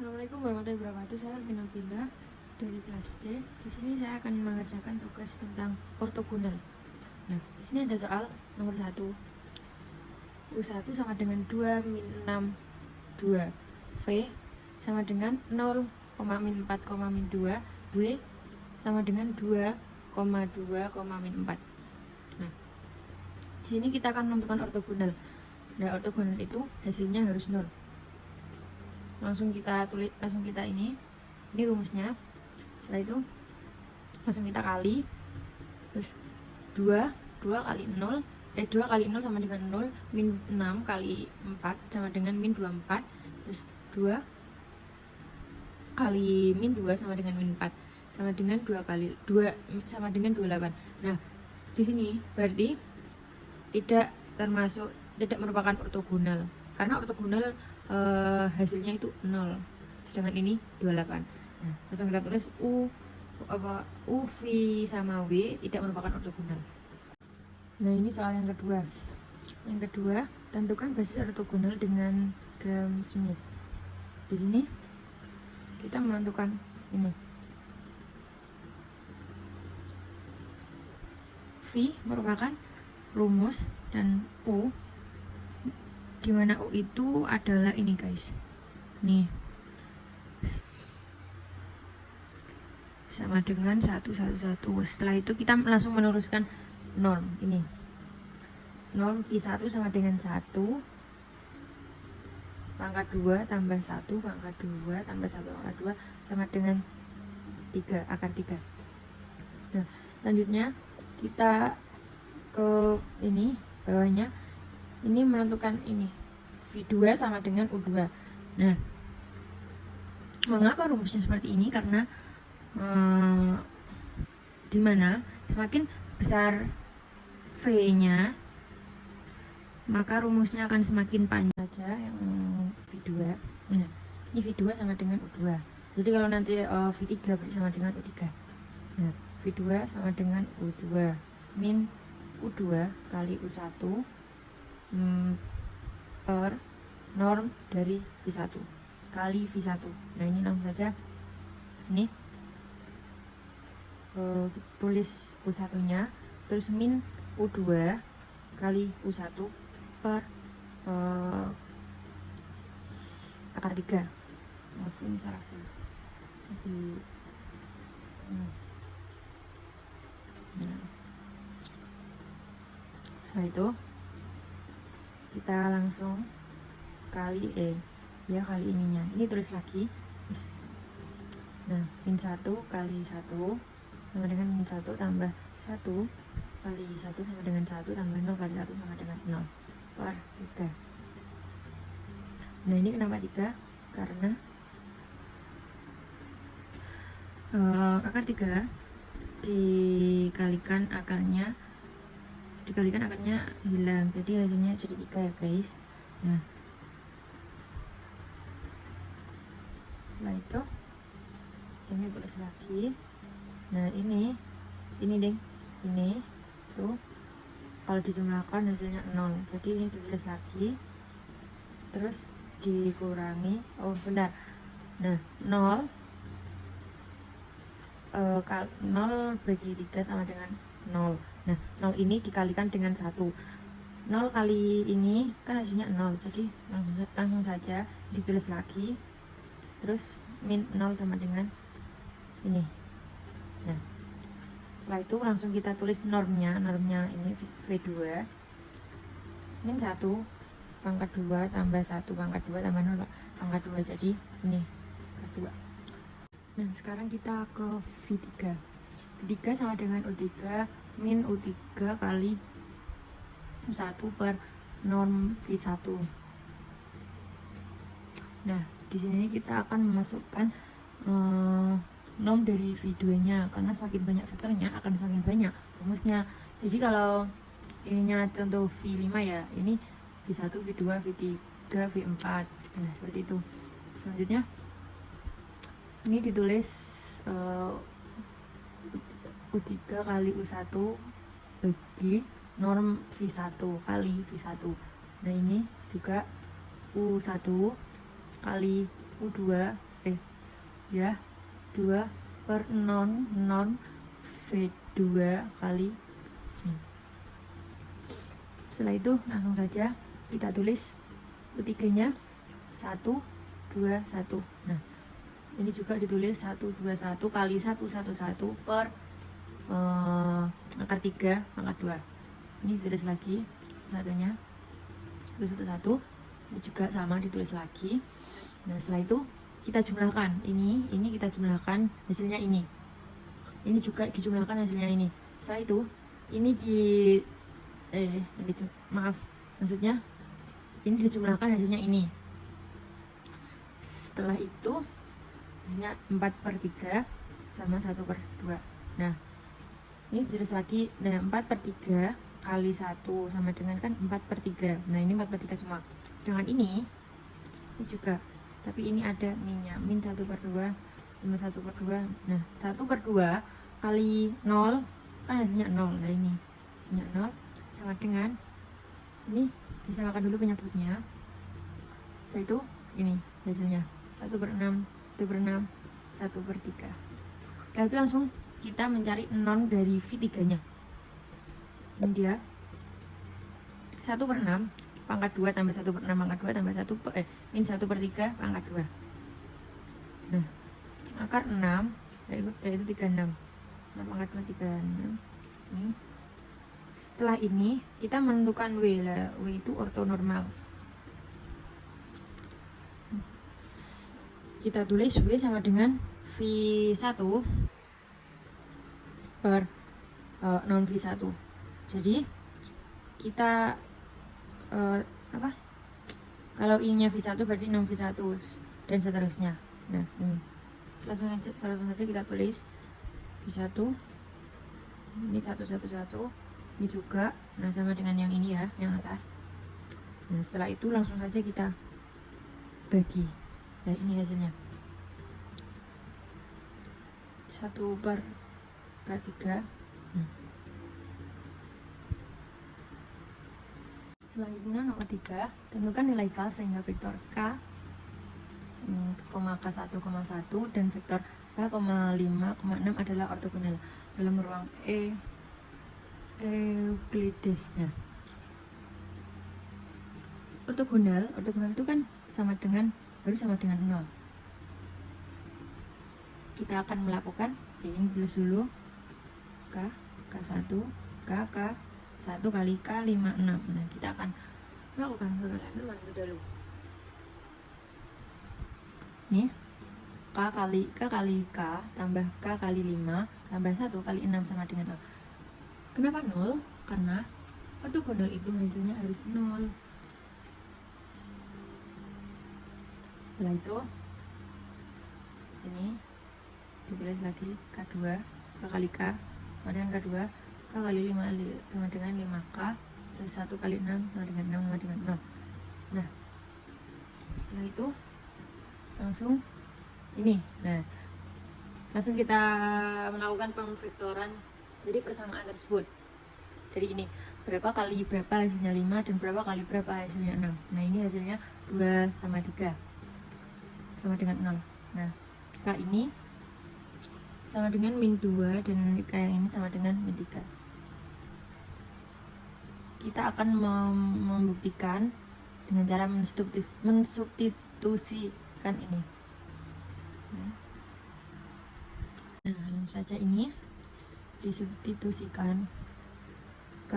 Assalamualaikum warahmatullahi wabarakatuh. Saya Alvina Pindah dari kelas C. Di sini saya akan mengerjakan tugas tentang ortogonal. Nah, di sini ada soal nomor 1. U1 sama dengan 2 min 6 2. V sama dengan 0, min 4, min 2. W sama dengan 2, 2, min 4. Nah, di sini kita akan menentukan ortogonal. Nah, ortogonal itu hasilnya harus 0. Langsung kita tulis, langsung kita ini rumusnya. Setelah itu langsung kita kali, terus 2 kali 0 2 kali 0 sama dengan 0, min 6 kali 4 sama dengan min 24, terus 2 kali min 2 sama dengan min 4 sama dengan 2 kali 2 sama dengan 28. Nah, di sini berarti tidak merupakan ortogonal, karena ortogonal hasilnya itu 0, sedangkan ini 28. Nah, langsung kita tulis U V sama W tidak merupakan ortogonal. Nah, ini soal yang kedua. Yang kedua, tentukan basis ortogonal dengan gram smooth. Di sini kita menentukan ini. V merupakan rumus dan U, dimana U itu adalah ini guys, nih sama dengan 111. Setelah itu kita langsung meneruskan norm ini. Norm V1 sama dengan 1 pangkat 2 tambah 1 pangkat 2 tambah 1 pangkat 2 sama dengan 3 akar 3. Nah, selanjutnya kita ke ini bawahnya. Ini menentukan ini V2 sama dengan U2. Nah, mengapa rumusnya seperti ini? Karena dimana semakin besar V-nya, maka rumusnya akan semakin panjang saja yang V2. Nah, ini V2 sama dengan U2. Jadi kalau nanti V3 berarti sama dengan U3. Nah, V2 sama dengan U2 min U2 kali U1 per norm dari V1 kali V1. Nah, ini langsung saja ini tulis U1 nya, terus min U2 kali U1 per akar 3. Maafin salah tulis. Jadi nah itu kita langsung kali kali ininya, ini tulis lagi. Nah, min 1 kali 1 sama dengan min 1 tambah 1 kali 1 sama dengan 1 tambah 0 kali 1 sama dengan 0 per 3. Nah, ini kenapa 3? Karena akar 3 dikalikan akarnya hilang, jadi hasilnya jadi 3 ya guys. Nah, setelah itu ini tulis lagi. Nah, ini deh, ini tuh kalau dijumlahkan hasilnya 0, jadi ini ditulis lagi, terus dikurangi, nah 0 bagi 3 sama dengan 0. Nah, 0 ini dikalikan dengan 1. 0 kali ini kan hasilnya 0, jadi langsung saja ditulis lagi, terus min 0 sama dengan ini. Nah, setelah itu langsung kita tulis normnya ini V2 min 1 pangkat 2 tambah 1 pangkat 2 tambah 0 pangkat 2, jadi ini pangkat 2. Nah, sekarang kita ke V3. V3 sama dengan U3 min U3 kali 1 per norm V1. Nah, di sini kita akan memasukkan norm dari V2-nya, karena semakin banyak vektornya akan semakin banyak rumusnya. Jadi kalau ininya contoh V5 ya, ini V1, V2, V3, V4. Nah, seperti itu. Selanjutnya ini ditulis U3 kali U1 bagi norm V1 kali V1. Nah, ini juga U1 kali U2 ya 2/non V2 kali ini. Setelah itu langsung saja kita tulis ketiganya 1, 2, 1. Nah, ini juga ditulis 1, 2, 1 kali 1, 1, 1 per akar 3 pangkat 2. Ini tulis lagi satunya 1, 1, 1. Ini juga sama ditulis lagi. Nah, setelah itu kita jumlahkan ini kita jumlahkan hasilnya ini juga dijumlahkan hasilnya ini. Setelah itu ini maksudnya ini dijumlahkan hasilnya ini. Setelah itu hasilnya 4/3 sama 1/2. Nah, ini tulis lagi. Nah, 4/3 kali 1 sama dengan kan 4/3. Nah, ini 4/3 semua. Sedangkan ini juga, tapi ini ada minnya, min 1/2 sama 1/2. Nah, 1/2 kali 0 kan hasilnya 0. Nah, ini punya 0 sama dengan ini, disamakan dulu penyebutnya. Setelah itu ini hasilnya 1/6, 2/6, 1/3. Nah, itu langsung kita mencari non dari V3 nya. Ini dia 1/6 pangkat 2 tambah 1/6 pangkat 2 tambah 1 1/3 pangkat 2. Nah, akar 6 yaitu 36. 6 pangkat 2 36. Ini. Setelah ini kita menentukan W lah. W itu ortonormal. Kita tulis W sama dengan V1 per non V1. Jadi kita kalau ininya V1 berarti non V1 dan seterusnya. Nah, ini langsung saja kita tulis V1 ini 111, ini juga nah sama dengan yang ini ya, yang atas. Nah, setelah itu langsung saja kita bagi. Nah, ini hasilnya 1/3. Selanjutnya nomor 3, tentukan nilai K sehingga vektor K, K1,1 dan vektor K,5,6 adalah ortogonal dalam ruang Euclides. Nah, ortogonal itu kan harus sama dengan 0. Kita akan melakukan ini dulu K1 K1 kali K56. Nah, kita akan melakukan perbandingan dulu. Nih, K kali K tambah K kali 5 tambah 1 kali 6 sama dengan 0. Kenapa 0? Karena ortogonal itu hasilnya harus 0. Setelah itu ini ditulis lagi K2 K kali K sama dengan K2 K kali 5 sama dengan 5K terus 1 kali 6 sama dengan 6 sama dengan 0. Nah, setelah itu langsung ini. Nah, langsung kita melakukan pemvektoran jadi persamaan tersebut. Jadi ini berapa kali berapa hasilnya 5 dan berapa kali berapa hasilnya 6. Nah, ini hasilnya 2 sama 3 sama dengan 0. Nah, K ini sama dengan min 2 dan K yang ini sama dengan min 3. Kita akan membuktikan dengan cara mensubstitusikan ini. Nah, langsung saja ini disubstitusikan. K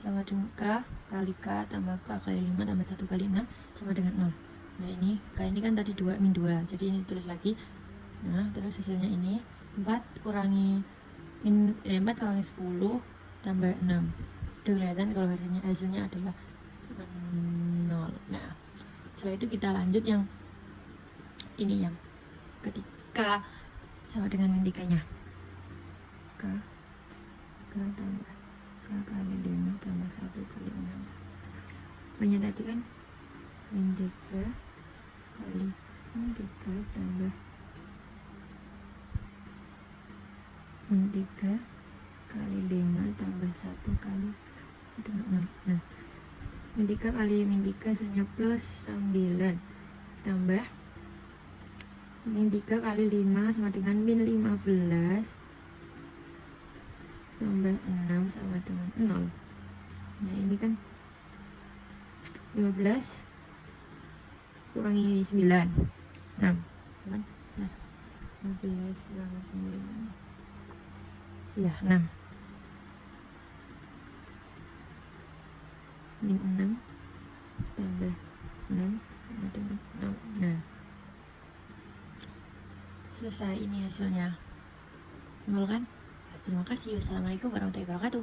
sama dengan K kali K tambah K kali 5 tambah 1 kali 6 sama dengan 0. Nah, ini K ini kan tadi 2 min 2, jadi ini tulis lagi. Nah, terus hasilnya ini 4 kurangi 10 tambah 6. Udah kelihatan kalau hasilnya adalah 0. Nah, setelah itu kita lanjut yang ini, yang ketika sama dengan min 3 nya. K tambah K kali 5 tambah 1 kali 6. Banyak tadi kan min 3 kali min 3 tambah min 3 kali 5 tambah 1 kali 6. Nah, min 3 kali min 3 hasilnya plus 9 tambah Min 3 kali 5 sama dengan min 15 tambah 6 sama dengan 0. Nah ini kan 15 kurangi 9 6 kan? Nah 15 kurangi 9 ya 6 min 6 tambah 6 sama dengan 6. Nah selesai, ini hasilnya 0 kan. Terima kasih. Wassalamualaikum warahmatullahi wabarakatuh.